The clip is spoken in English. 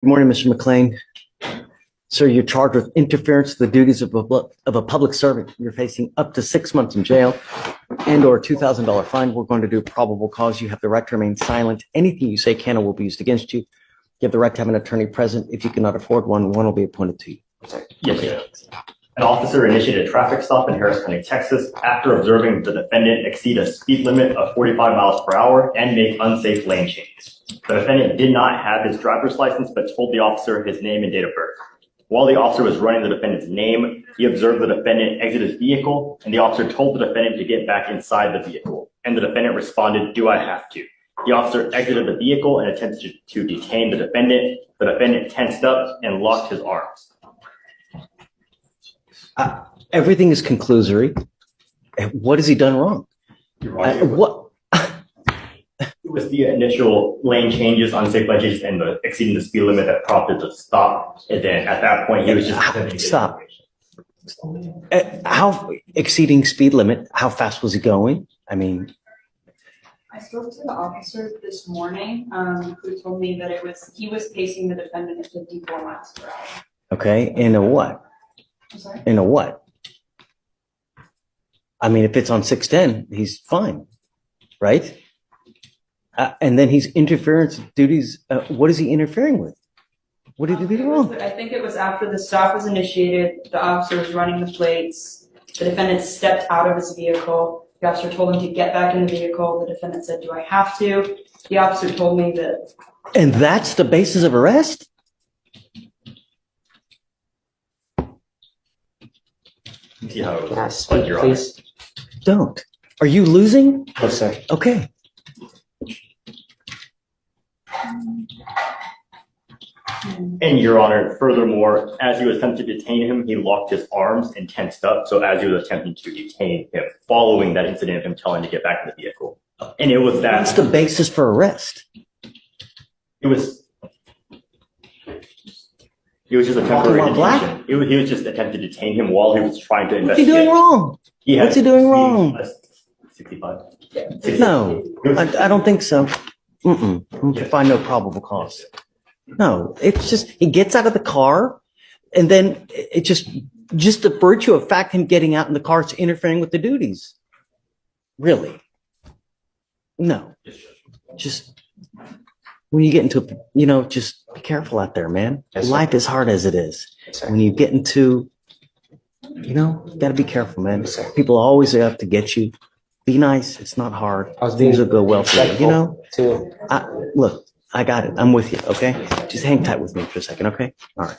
Good morning, Mr. McLean. Sir, you're charged with interference with the duties of a public servant. You're facing up to 6 months in jail and or a $2,000 fine. We're going to do probable cause. You have the right to remain silent. Anything you say can or will be used against you. You have the right to have an attorney present. If you cannot afford one, one will be appointed to you. Yes, sir. An officer initiated a traffic stop in Harris County, Texas, after observing the defendant exceed a speed limit of 45 miles per hour and make unsafe lane changes. The defendant did not have his driver's license, but told the officer his name and date of birth. While the officer was running the defendant's name, he observed the defendant exit his vehicle, and the officer told the defendant to get back inside the vehicle. And the defendant responded, "Do I have to?" The officer exited the vehicle and attempted to detain the defendant. The defendant tensed up and locked his arms. Everything is conclusory. What has he done wrong? What? It was the initial lane changes, unsafe lane changes, and the exceeding the speed limit that prompted the stop. And then at that point, he was just Stop. How exceeding speed limit? How fast was he going? I mean, I spoke to the officer this morning, who told me that he was pacing the defendant at 54 miles per hour. okay. In a what? I'm sorry? In a what? I mean, if it's on 610, he's fine, right? And then he's interference with duties. What is he interfering with? What did he do wrong? I think it was after the stop was initiated, the officer was running the plates, the defendant stepped out of his vehicle. The officer told him to get back in the vehicle. The defendant said, "Do I have to?" The officer told me that. And that's the basis of arrest? see how it Can I was. speak, Your Honor. please? Don't. Are you losing? No, sir. Okay. And Your Honor, furthermore, as he was attempting to detain him, he locked his arms and tensed up. So as he was attempting to detain him, following that incident of him telling him to get back in the vehicle. And it was That's the basis for arrest. it was just a temporary Walking while detention. He was just attempting to detain him while he was trying to What's he investigate. doing wrong? What's he doing wrong? 65. No, I don't think so. To find no probable cause. No, it's just, he gets out of the car and then it just the virtue of fact him getting out in the car is interfering with the duties. Really? No. Just when you get into, just be careful out there, man. Yes, sir. Life is hard as it is. Yes, sir. When you get into, you gotta be careful, man. Yes, sir. People always have to get you. Be nice. It's not hard. I was being Things will go well for you, Too. Look, I got it. I'm with you, okay? Just hang tight with me for a second, okay? All right.